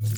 નમસ્કાર,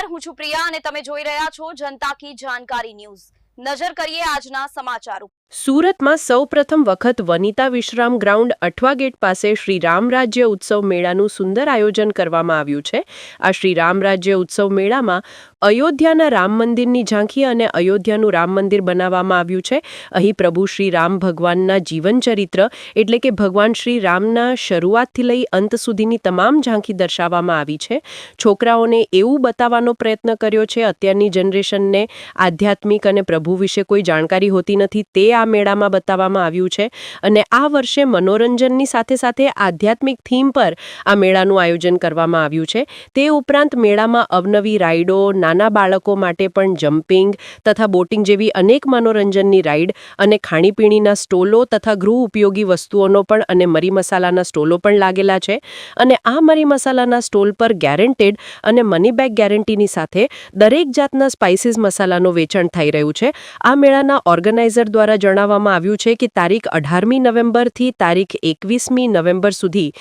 હું છું પ્રિયા અને તમે જોઈ રહ્યા છો જનતા કી જાણકારી ન્યૂઝ। નજર કરીએ આજના સમાચારો। સુરતમાં સૌપ્રથમ વખત વનિતા વિશ્રામ ગ્રાઉન્ડ અઠવા ગેટ પાસે શ્રી રામ રાજ્ય ઉત્સવ મેળાનું સુંદર આયોજન કરવામાં આવ્યું છે। આ શ્રી રામ રાજ્ય ઉત્સવ મેળામાં અયોધ્યાના રામ મંદિરની ઝાંખી અને અયોધ્યાનું રામ મંદિર બનાવવામાં આવ્યું છે। અહીં પ્રભુ શ્રી રામ ભગવાનના જીવન ચરિત્ર એટલે કે ભગવાન શ્રી રામના શરૂઆતથી લઈ અંત સુધીની તમામ ઝાંખી દર્શાવવામાં આવી છે। છોકરાઓને એવું બતાવવાનો પ્રયત્ન કર્યો છે અત્યારની જનરેશનને આધ્યાત્મિક અને પ્રભુ વિશે કોઈ જાણકારી હોતી નથી તે આ મેળામાં બતાવવામાં આવ્યું છે। અને આ વર્ષે મનોરંજનની સાથે સાથે આધ્યાત્મિક થીમ પર આ મેળાનું આયોજન કરવામાં આવ્યું છે। તે ઉપરાંત મેળામાં અવનવી રાઈડો, નાના બાળકો માટે પણ જમ્પિંગ તથા બોટિંગ જેવી અનેક મનોરંજનની રાઈડ અને ખાણીપીણીના સ્ટોલો તથા ગૃહ ઉપયોગી વસ્તુઓનો પણ અને મરી મસાલાના સ્ટોલો પણ લાગેલા છે। અને આ મરી મસાલાના સ્ટોલ પર ગેરંટેડ અને મની બેક ગેરંટીની સાથે દરેક જાતના સ્પાઇસીસ મસાલાનું વેચાણ થઈ રહ્યું છે। આ મેળાના ઓર્ગેનાઇઝર દ્વારા જણાવવામાં આવ્યું છે કે તારીખ 18મી નવેમ્બરથી તારીખ 21મી નવેમ્બર સુધી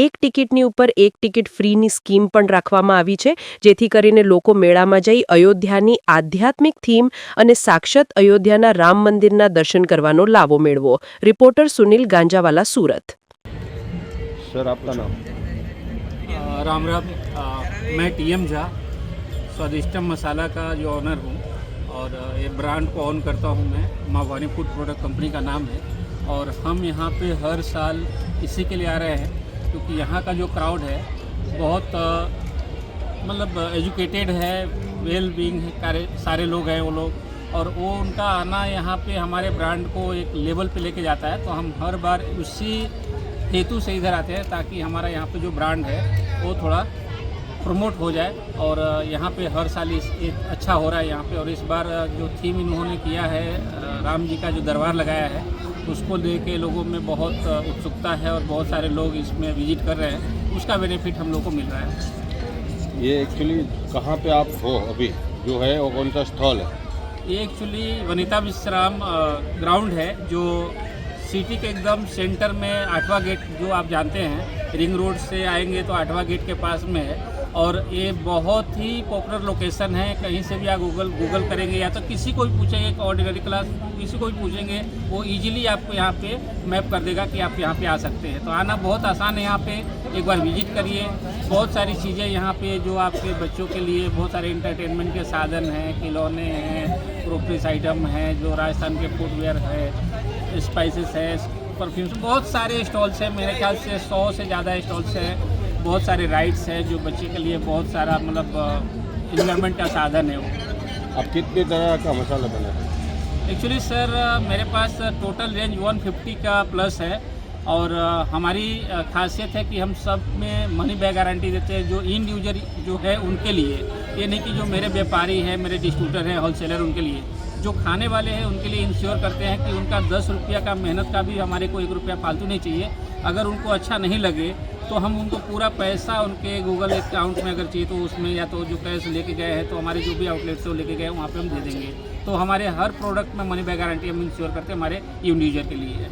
એક ટિકિટની ઉપર એક ટિકિટ ફ્રીની સ્કીમ પણ રાખવામાં આવી છે જેથી કરીને લોકો મેળામાં જઈ અયોધ્યાની આધ્યાત્મિક થીમ અને સાક્ષાત અયોધ્યાના રામ મંદિરના દર્શન કરવાનો લાવો મેળવો। રિપોર્ટર સુનિલ ગાંજાવાલા, सूरत। सर आपका नाम? राम राम। मैं टीएम झा स्वादिष्टम मसाला का जो ऑनर हूँ और ये ब्रांड को ऑन करता हूँ मैं। माँ वानी फूड प्रोडक्ट कंपनी का नाम है और हम यहाँ पे हर साल इसी के लिए आ रहे हैं क्योंकि यहाँ का जो क्राउड है बहुत मतलब एजुकेटेड है, वेल बीइंग है, सारे लोग हैं वो लोग, और वो उनका आना यहाँ पे हमारे ब्रांड को एक लेवल पे लेके जाता है। तो हम हर बार उसी हेतु से इधर आते हैं ताकि हमारा यहाँ पे जो ब्रांड है वो थोड़ा प्रमोट हो जाए। और यहाँ पे हर साल एक अच्छा हो रहा है यहाँ पे। और इस बार जो थीम इन्होंने किया है राम जी का जो दरबार लगाया है उसको लेके लोगों में बहुत उत्सुकता है और बहुत सारे लोग इसमें विजिट कर रहे हैं। उसका बेनिफिट हम लोग को मिल रहा है। ये एक्चुअली कहाँ पे आप हो अभी जो है और कौन सा स्थल है? ये एक्चुअली वनिता विश्राम ग्राउंड है जो सिटी के एकदम सेंटर में आठवा गेट, जो आप जानते हैं रिंग रोड से आएंगे तो आठवा गेट के पास में है। और ये बहुत ही पॉपुलर लोकेशन है। कहीं से भी आप गूगल करेंगे या तो किसी को भी पूछेंगे, ऑर्डिनरी क्लास किसी को भी पूछेंगे, वो इजीली आपको यहाँ पे मैप कर देगा कि आप यहाँ पे आ सकते हैं। तो आना बहुत आसान है यहाँ पे, एक बार विजिट करिए। बहुत सारी चीज़ें यहाँ पे जो आपके बच्चों के लिए बहुत सारे इंटरटेनमेंट के साधन हैं, खिलौने हैं, ग्रोसरीज आइटम हैं, जो राजस्थान के फुटवेयर है, स्पाइसेस है, परफ्यूम्स, बहुत सारे स्टॉल्स हैं। मेरे ख्याल से 100 से ज़्यादा स्टॉल्स हैं। बहुत सारे राइड्स हैं जो बच्चे के लिए बहुत सारा मतलब इन्जॉयमेंट का साधन है वो। आप कितने तरह का मसाला बनाते हैं? एक्चुअली सर मेरे पास टोटल रेंज 150 का प्लस है। और हमारी खासियत है कि हम सब में मनी बैक गारंटी देते हैं जो इंड यूजर जो है उनके लिए। ये नहीं कि जो मेरे व्यापारी हैं, मेरे डिस्ट्रीब्यूटर हैं, होलसेलर, उनके लिए। जो खाने वाले हैं उनके लिए इंश्योर करते हैं कि उनका 10 रुपया का मेहनत का भी हमारे को 1 रुपया फालतू नहीं चाहिए। अगर उनको अच्छा नहीं लगे तो हम उनको पूरा पैसा उनके गूगल अकाउंट में अगर चाहिए तो उसमें, या तो जो कैश लेके गए हैं तो हमारे जो भी आउटलेट से वो लेके गए वहाँ पे हम दे देंगे। तो हमारे हर प्रोडक्ट में मनी बैक गारंटी हम इंश्योर करते हैं हमारे इंडिविजुअल के लिए है।